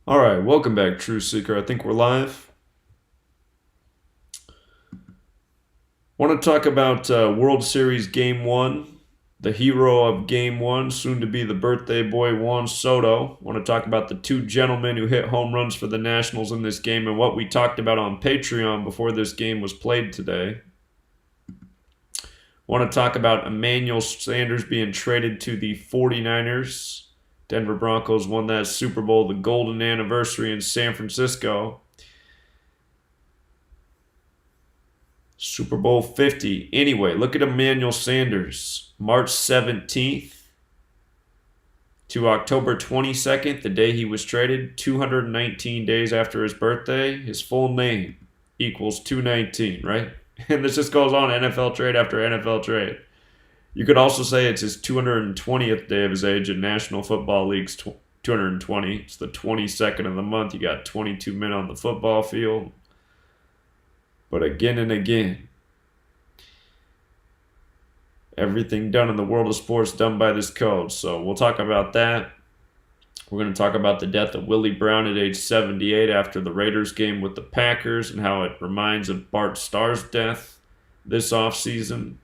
All right, welcome back, True Seeker. I think we're live. Want to talk about World Series Game 1. The hero of Game 1, soon to be the birthday boy, Juan Soto. Want to talk about the two gentlemen who hit home runs for the Nationals in this game and what we talked about on Patreon before this game was played today. Want to talk about Emmanuel Sanders being traded to the 49ers. Denver Broncos won that Super Bowl, the golden anniversary in San Francisco. Super Bowl 50. Anyway, look at Emmanuel Sanders. March 17th to October 22nd, the day he was traded, 219 days after his birthday. His full name equals 219, right? And this just goes on NFL trade after NFL trade. You could also say it's his 220th day of his age in National Football League's 220. It's the 22nd of the month. You got 22 men on the football field. But again and again, everything done in the world of sports done by this code. So we'll talk about that. We're going to talk about the death of Willie Brown at age 78 after the Raiders game with the Packers and how it reminds of Bart Starr's death this offseason.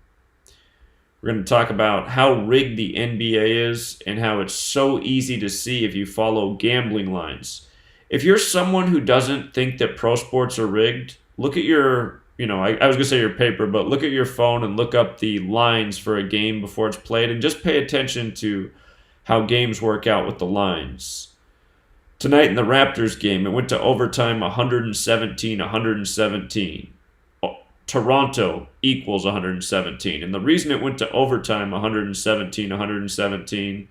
We're going to talk about how rigged the NBA is and how it's so easy to see if you follow gambling lines. If you're someone who doesn't think that pro sports are rigged, look at your, I was going to say your paper, but look at your phone and look up the lines for a game before it's played and just pay attention to how games work out with the lines. Tonight in the Raptors game, it went to overtime 117-117. Toronto equals 117. And the reason it went to overtime 117-117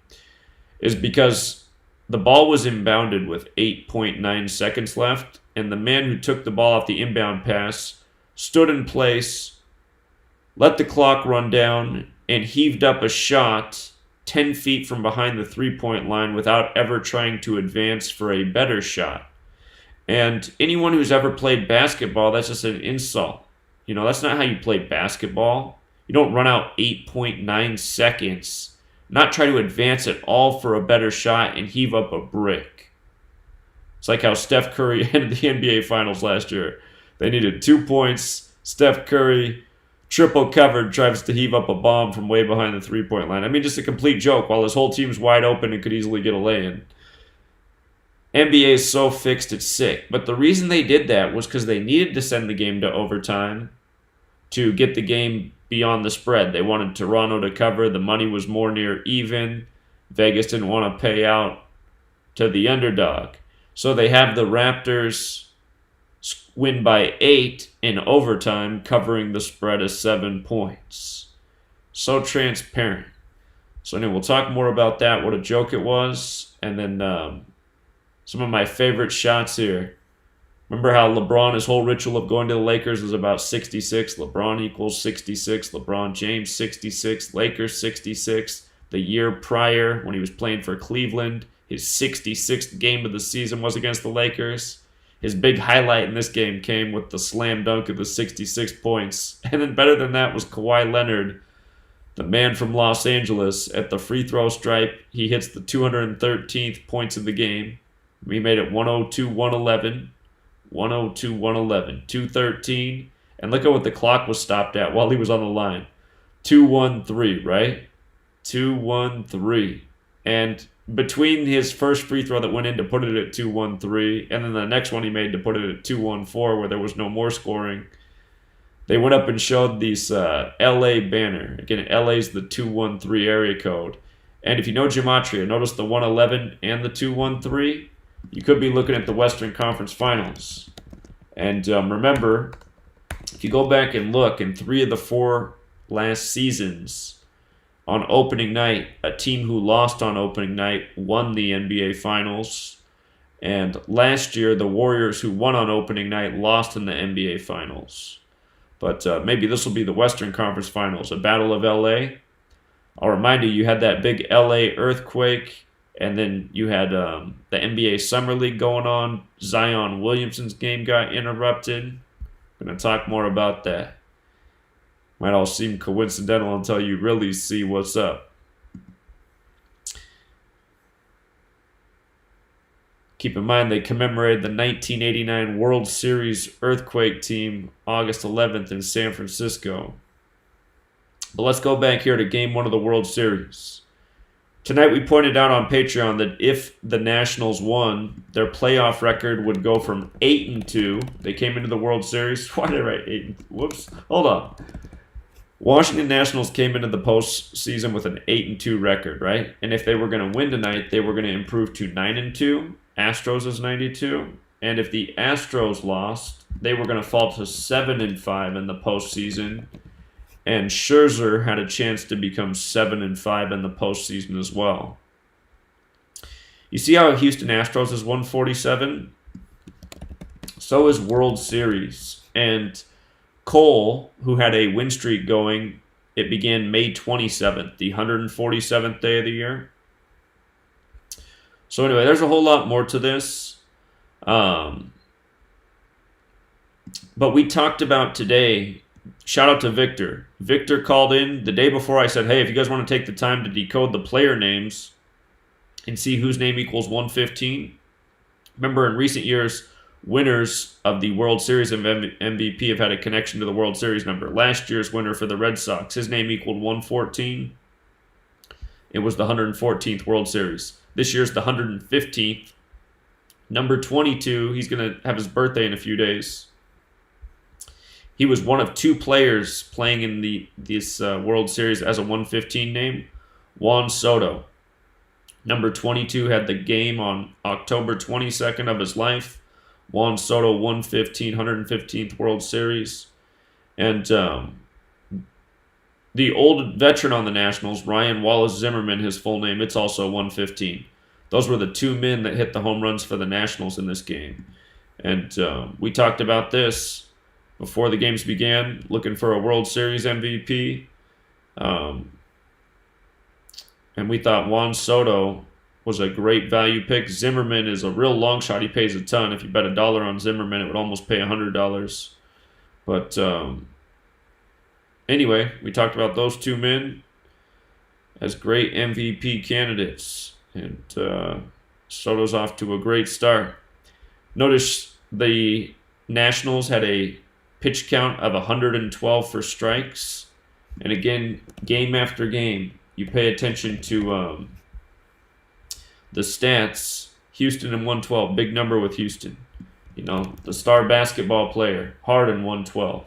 is because the ball was inbounded with 8.9 seconds left, and the man who took the ball off the inbound pass stood in place, let the clock run down, and heaved up a shot 10 feet from behind the three-point line without ever trying to advance for a better shot. And anyone who's ever played basketball, that's just an insult. That's not how you play basketball. You don't run out 8.9 seconds, not try to advance at all for a better shot and heave up a brick. It's like how Steph Curry ended the NBA Finals last year. They needed 2 points. Steph Curry, triple covered, tries to heave up a bomb from way behind the three-point line. I mean, just a complete joke while his whole team's wide open and could easily get a lay-in. NBA is so fixed, it's sick. But the reason they did that was because they needed to send the game to overtime to get the game beyond the spread. They wanted Toronto to cover. The money was more near even. Vegas didn't want to pay out to the underdog. So they have the Raptors win by 8 in overtime, covering the spread of 7 points. So transparent. So anyway, we'll talk more about that, what a joke it was, and then some of my favorite shots here. Remember how LeBron, his whole ritual of going to the Lakers was about 66. LeBron equals 66. LeBron James 66. Lakers 66. The year prior, when he was playing for Cleveland, his 66th game of the season was against the Lakers. His big highlight in this game came with the slam dunk of the 66 points. And then better than that was Kawhi Leonard, the man from Los Angeles, at the free throw stripe. He hits the 213th points of the game. We made it 102-111. 102-111. 213. And look at what the clock was stopped at while he was on the line. 2-1-3, right? 2-1-3. And between his first free throw that went in to put it at 2-1-3 and then the next one he made to put it at 2-1-4 where there was no more scoring, they went up and showed this LA banner. Again, LA's the 213 area code. And if you know gematria, notice the 111 and the 213. You could be looking at the Western Conference Finals. And remember, if you go back and look, in 3 of the 4 last seasons, on opening night, a team who lost on opening night won the NBA Finals. And last year, the Warriors who won on opening night lost in the NBA Finals. But maybe this will be the Western Conference Finals, a battle of LA. I'll remind you, you had that big LA earthquake. And then you had the NBA Summer League going on. Zion Williamson's game got interrupted. I'm going to talk more about that. Might all seem coincidental until you really see what's up. Keep in mind, they commemorated the 1989 World Series earthquake team August 11th in San Francisco. But let's go back here to Game 1 of the World Series. Tonight we pointed out on Patreon that if the Nationals won, their playoff record would go from 8-2. They came into the World Series. Why did I write 8? Whoops. Hold on. Washington Nationals came into the postseason with an 8-2 record, right? And if they were going to win tonight, they were going to improve to 9-2. Astros is 92. And if the Astros lost, they were going to fall to 7-5 in the postseason. And Scherzer had a chance to become 7-5 in the postseason as well. You see how Houston Astros is 147? So is World Series. And Cole, who had a win streak going, it began May 27th, the 147th day of the year. So anyway, there's a whole lot more to this. But we talked about today, shout out to Victor. Victor called in the day before. I said, hey, if you guys want to take the time to decode the player names and see whose name equals 115. Remember, in recent years, winners of the World Series and MVP have had a connection to the World Series number. Last year's winner for the Red Sox, his name equaled 114. It was the 114th World Series. This year's the 115th. Number 22, he's going to have his birthday in a few days. He was one of two players playing in this World Series as a 115 name. Juan Soto. Number 22 had the game on October 22nd of his life. Juan Soto, 115th World Series. And the old veteran on the Nationals, Ryan Wallace Zimmerman, his full name, it's also 115. Those were the two men that hit the home runs for the Nationals in this game. And we talked about this before the games began, looking for a World Series MVP. And we thought Juan Soto was a great value pick. Zimmerman is a real long shot. He pays a ton. If you bet $1 on Zimmerman, it would almost pay $100. But anyway, we talked about those two men as great MVP candidates. And Soto's off to a great start. Notice the Nationals had a pitch count of 112 for strikes. And again, game after game, you pay attention to the stats. Houston in 112, big number with Houston. You know, the star basketball player, Harden 112.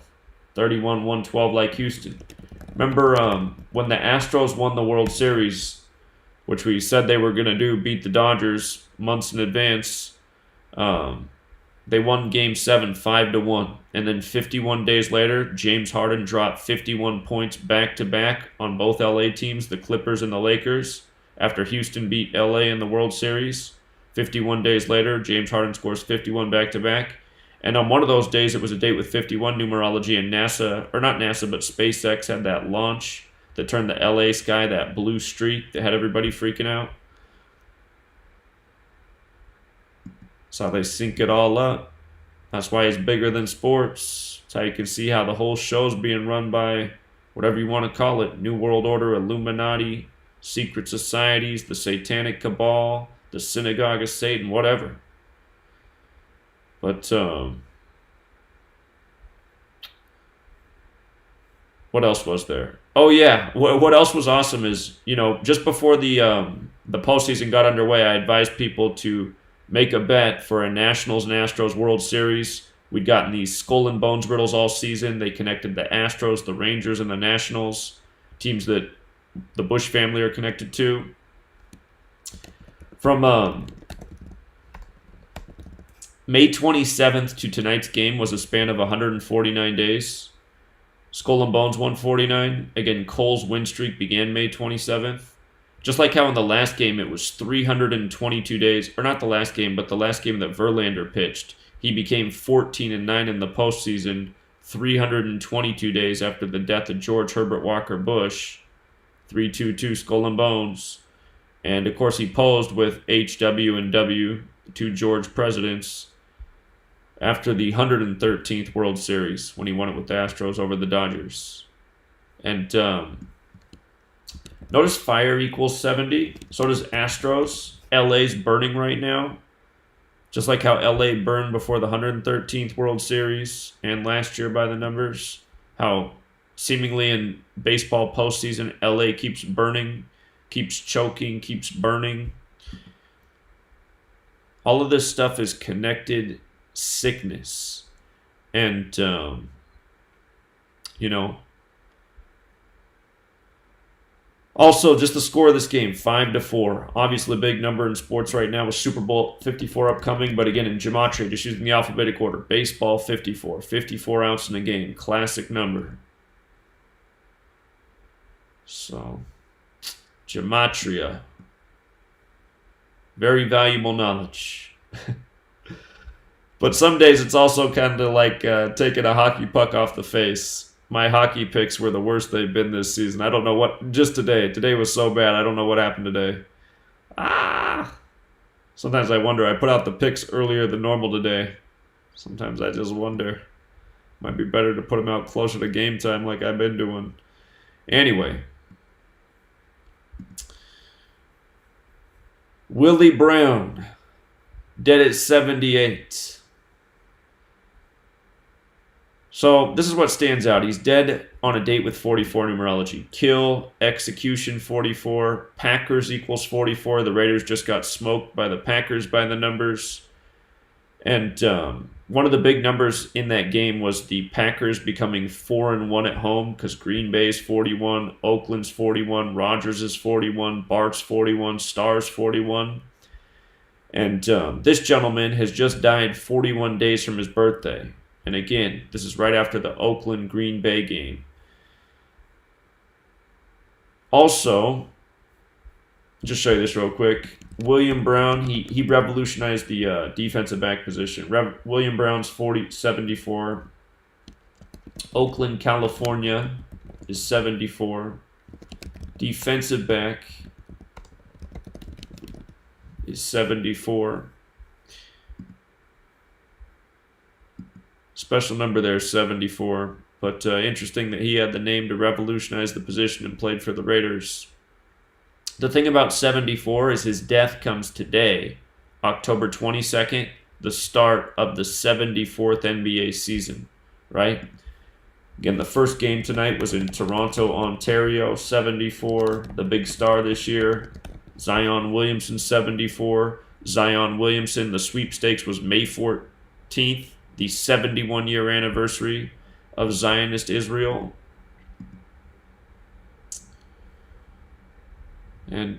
31, 112 like Houston. Remember when the Astros won the World Series, which we said they were going to do, beat the Dodgers months in advance. They won Game 7, 5-1. And then 51 days later, James Harden dropped 51 points back-to-back on both LA teams, the Clippers and the Lakers, after Houston beat LA in the World Series. 51 days later, James Harden scores 51 back-to-back. And on one of those days, it was a date with 51 numerology, and NASA, or not NASA, but SpaceX had that launch that turned the LA sky, that blue streak that had everybody freaking out. That's how they sync it all up. That's why it's bigger than sports. That's how you can see how the whole show's being run by whatever you want to call it. New World Order, Illuminati, secret societies, the Satanic Cabal, the Synagogue of Satan, whatever. But what else was there? Oh yeah, what else was awesome is, you know, just before the postseason got underway, I advised people to make a bet for a Nationals and Astros World Series. We'd gotten these skull and bones riddles all season. They connected the Astros, the Rangers, and the Nationals, teams that the Bush family are connected to. From May 27th to tonight's game was a span of 149 days. Skull and Bones 149. Again, Cole's win streak began May 27th. Just like how in the last game it was 322 days, or not the last game, but the last game that Verlander pitched. He became 14-9 in the postseason, 322 days after the death of George Herbert Walker Bush. 3-2-2 Skull and Bones. And of course he posed with HW and W, the two George presidents, after the 113th World Series when he won it with the Astros over the Dodgers. And notice fire equals 70. So does Astros. LA's burning right now. Just like how LA burned before the 113th World Series and last year by the numbers, how seemingly in baseball postseason, LA keeps burning, keeps choking, keeps burning. All of this stuff is connected sickness. And, also, just the score of this game, 5-4. Obviously, a big number in sports right now with Super Bowl 54 upcoming. But again, in gematria, just using the alphabetic order, baseball 54, 54 outs in a game, classic number. So, gematria, very valuable knowledge. But some days it's also kind of like taking a hockey puck off the face. My hockey picks were the worst they've been this season. I don't know what, just today. Today was so bad. I don't know what happened today. Sometimes I wonder. I put out the picks earlier than normal today. Sometimes I just wonder. Might be better to put them out closer to game time like I've been doing. Anyway. Willie Brown, dead at 78. So this is what stands out. He's dead on a date with 44 numerology. Kill, execution 44, Packers equals 44. The Raiders just got smoked by the Packers by the numbers. And one of the big numbers in that game was the Packers becoming 4-1 at home because Green Bay's 41, Oakland's 41, Rodgers is 41, Bart's 41, Starr's 41. And this gentleman has just died 41 days from his birthday. And again, this is right after the Oakland-Green Bay game. Also, just show you this real quick. William Brown, he revolutionized the defensive back position. William Brown's 74. Oakland, California is 74. Defensive back is 74. Special number there is 74. But interesting that he had the name to revolutionize the position and played for the Raiders. The thing about 74 is his death comes today, October 22nd, the start of the 74th NBA season, right? Again, the first game tonight was in Toronto, Ontario, 74. The big star this year, Zion Williamson, 74. Zion Williamson, the sweepstakes was May 14th, the 71-year anniversary of Zionist Israel. And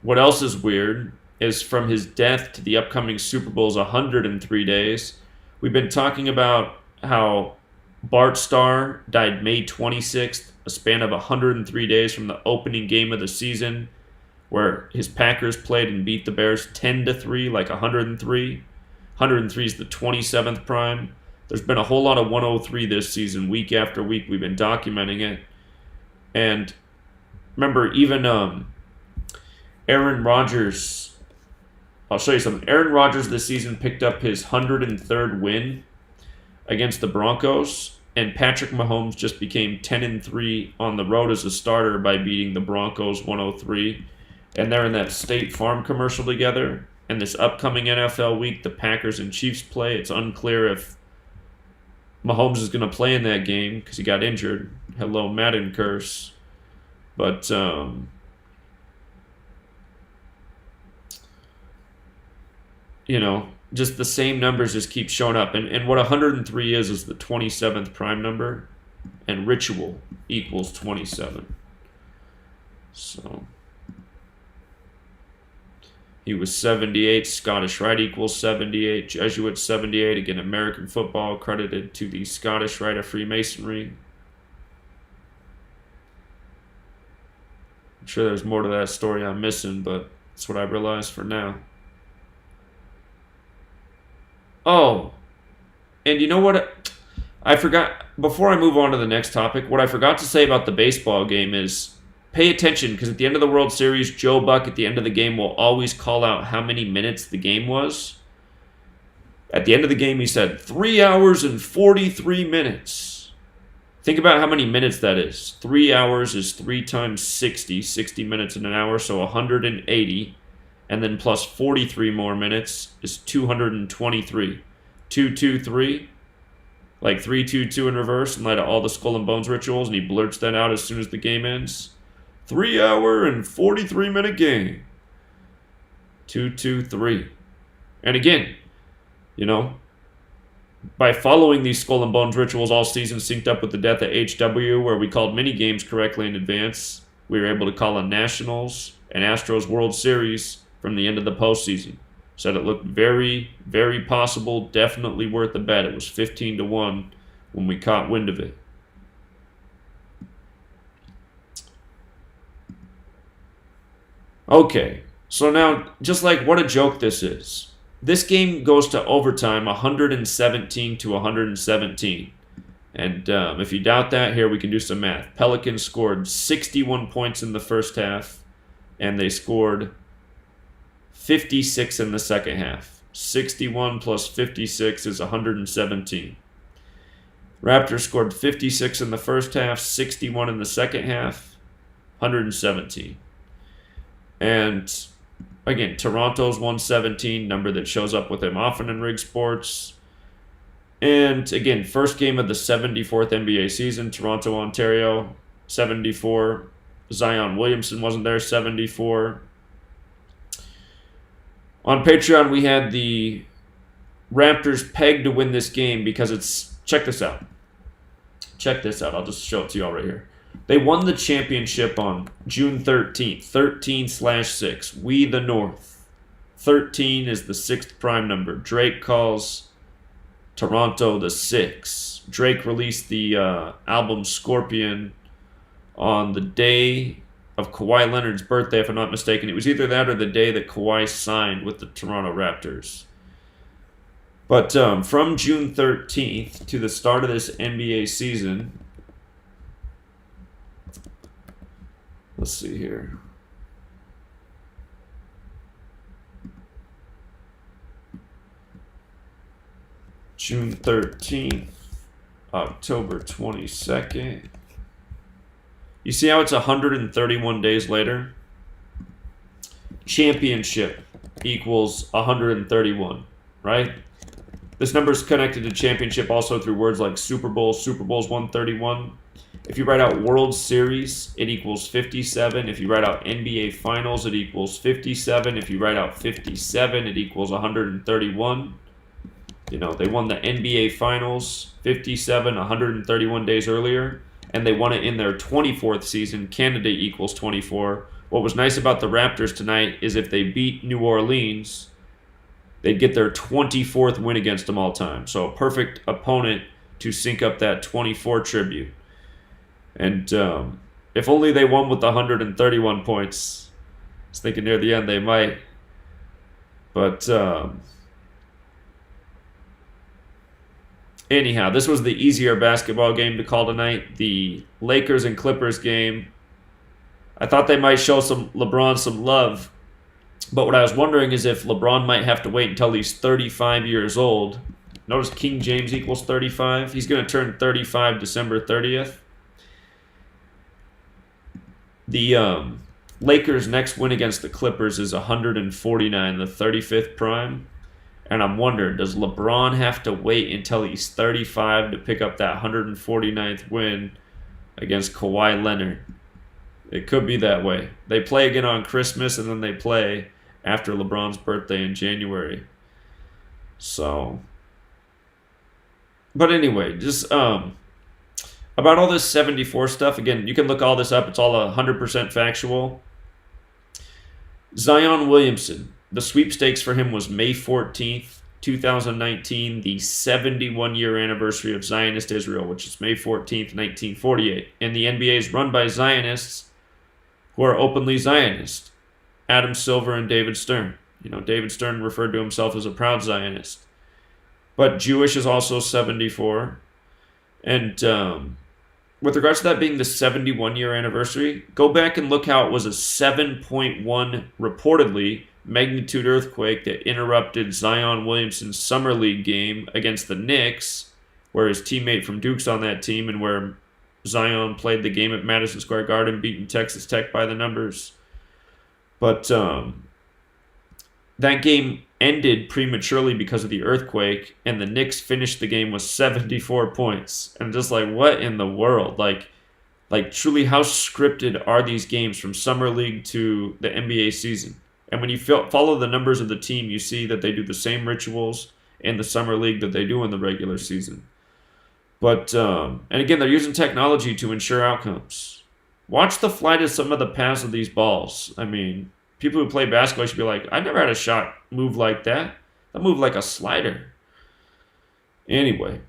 what else is weird is from his death to the upcoming Super Bowl is 103 days. We've been talking about how Bart Starr died May 26th, a span of 103 days from the opening game of the season, where his Packers played and beat the Bears 10-3, like 103. 103 is the 27th prime. There's been a whole lot of 103 this season, week after week. We've been documenting it. And remember, even Aaron Rodgers, I'll show you something. Aaron Rodgers this season picked up his 103rd win against the Broncos, and Patrick Mahomes just became 10-3 on the road as a starter by beating the Broncos 103. And they're in that State Farm commercial together. And this upcoming NFL week, the Packers and Chiefs play. It's unclear if Mahomes is going to play in that game because he got injured. Hello, Madden curse. But, just the same numbers just keep showing up. And what 103 is the 27th prime number. And ritual equals 27. So he was 78. Scottish Rite equals 78. Jesuit 78. Again, American football credited to the Scottish Rite of Freemasonry. I'm sure there's more to that story I'm missing, but that's what I realized for now. Oh, and you know what? I forgot, before I move on to the next topic, what I forgot to say about the baseball game is pay attention, because at the end of the World Series, Joe Buck at the end of the game will always call out how many minutes the game was. At the end of the game, he said 3 hours and 43 minutes. Think about how many minutes that is. 3 hours is 3 times 60, 60 minutes in an hour, so 180. and then plus 43 more minutes is 223. 223, like 3-2-2 in reverse in light of all the Skull and Bones rituals, and he blurts that out as soon as the game ends. 3 hour and 43 minute game. 223. And again, by following these Skull and Bones rituals all season, synced up with the death of HW, where we called mini games correctly in advance, we were able to call a Nationals and Astros World Series from the end of the postseason. Said it looked very, very possible, definitely worth a bet. It was 15-1 when we caught wind of it. Okay, so now, just like what a joke this is. This game goes to overtime 117-117. And if you doubt that, here we can do some math. Pelicans scored 61 points in the first half, and they scored 56 in the second half. 61 plus 56 is 117. Raptors scored 56 in the first half, 61 in the second half, 117. And again, Toronto's 117, number that shows up with him often in Rig Sports. And again, first game of the 74th NBA season, Toronto, Ontario, 74. Zion Williamson wasn't there, 74. On Patreon, we had the Raptors pegged to win this game because it's... Check this out. Check this out. I'll just show it to you all right here. They won the championship on June 13th, 13/6. We the North. 13 is the sixth prime number. Drake calls Toronto the 6. Drake released the album Scorpion on the day of Kawhi Leonard's birthday, if I'm not mistaken. It was either that or the day that Kawhi signed with the Toronto Raptors. But from June 13th to the start of this NBA season, let's see here. June 13th, October 22nd. You see how it's 131 days later? Championship equals 131, right? This number is connected to championship also through words like Super Bowl. Super Bowl's 131. If you write out World Series, it equals 57. If you write out NBA Finals, it equals 57. If you write out 57, it equals 131. They won the NBA Finals 57, 131 days earlier, and they won it in their 24th season. Canada equals 24. What was nice about the Raptors tonight is if they beat New Orleans, they'd get their 24th win against them all time. So a perfect opponent to sync up that 24 tribute. And if only they won with 131 points. I was thinking near the end they might. But anyhow, this was the easier basketball game to call tonight. The Lakers and Clippers game. I thought they might show LeBron some love. But what I was wondering is if LeBron might have to wait until he's 35 years old. Notice King James equals 35. He's going to turn 35 December 30th. The Lakers' next win against the Clippers is 149, the 35th prime. And I'm wondering, does LeBron have to wait until he's 35 to pick up that 149th win against Kawhi Leonard? It could be that way. They play again on Christmas, and then they play after LeBron's birthday in January. So, but anyway, just about all this 74 stuff, again, you can look all this up. It's all 100% factual. Zion Williamson, the sweepstakes for him was May 14th, 2019, the 71-year anniversary of Zionist Israel, which is May 14th, 1948. And the NBA is run by Zionists who are openly Zionist. Adam Silver and David Stern. David Stern referred to himself as a proud Zionist. But Jewish is also 74. And with regards to that being the 71-year anniversary, go back and look how it was a 7.1 reportedly magnitude earthquake that interrupted Zion Williamson's Summer League game against the Knicks, where his teammate from Duke's on that team and where Zion played the game at Madison Square Garden, beating Texas Tech by the numbers. But that game ended prematurely because of the earthquake, and the Knicks finished the game with 74 points. And just like, what in the world? Like truly, how scripted are these games from summer league to the NBA season? And when you follow the numbers of the team, you see that they do the same rituals in the summer league that they do in the regular season. But and again, they're using technology to ensure outcomes. Watch the flight of some of the paths of these balls. I mean, people who play basketball should be like, I never had a shot move like that. That moved like a slider. Anyway,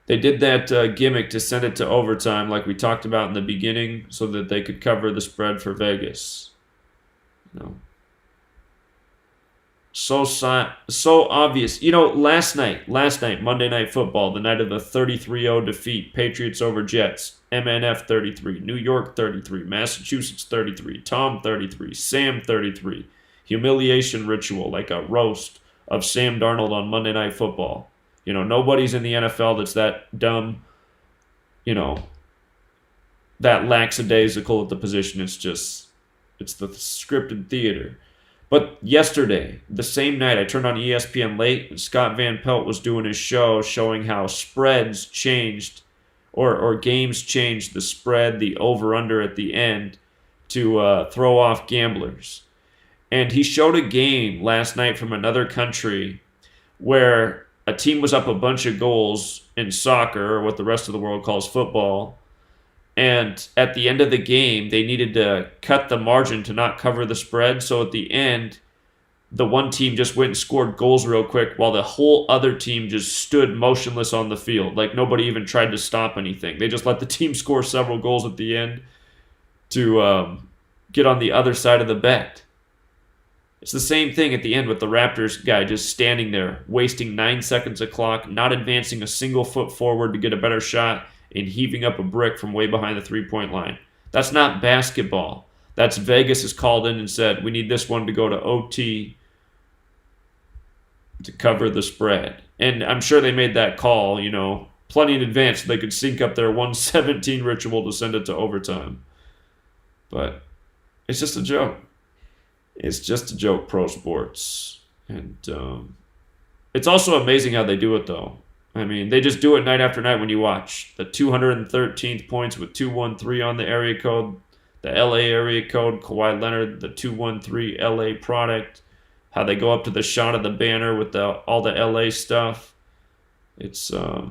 they did that gimmick to send it to overtime, like we talked about in the beginning, so that they could cover the spread for Vegas. No. So obvious. Last night, Monday Night Football, the night of the 33-0 defeat, Patriots over Jets, MNF 33, New York 33, Massachusetts 33, Tom 33, Sam 33. Humiliation ritual, like a roast of Sam Darnold on Monday Night Football. Nobody's in the NFL that's that dumb, that lackadaisical at the position. It's the scripted theater. But yesterday, the same night, I turned on ESPN late, and Scott Van Pelt was doing his show showing how spreads changed, or games changed the spread, the over-under at the end, to throw off gamblers. And he showed a game last night from another country where a team was up a bunch of goals in soccer, or what the rest of the world calls football, and at the end of the game, they needed to cut the margin to not cover the spread. So at the end, the one team just went and scored goals real quick while the whole other team just stood motionless on the field. Like nobody even tried to stop anything. They just let the team score several goals at the end to get on the other side of the bet. It's the same thing at the end with the Raptors guy just standing there, wasting 9 seconds of clock, not advancing a single foot forward to get a better shot, and heaving up a brick from way behind the three-point line. That's not basketball. That's Vegas has called in and said, we need this one to go to OT to cover the spread. And I'm sure they made that call, plenty in advance so they could sync up their 117 ritual to send it to overtime. But it's just a joke. It's just a joke, pro sports. And it's also amazing how they do it, though. I mean, they just do it night after night when you watch. The 213th points with 213 on the area code, the LA area code, Kawhi Leonard, the 213 LA product, how they go up to the shot of the banner with all the LA stuff. It's the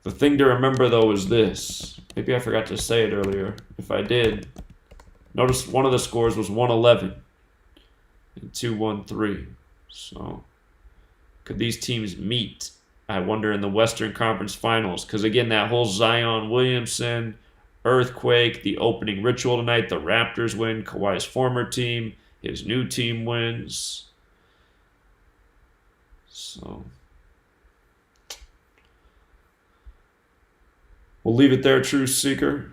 thing to remember, though, is this. Maybe I forgot to say it earlier. If I did, notice one of the scores was 111 and 213. So could these teams meet, I wonder, in the Western Conference Finals? Because, again, that whole Zion Williamson earthquake, the opening ritual tonight, the Raptors win, Kawhi's former team, his new team wins. So we'll leave it there, Truth Seeker.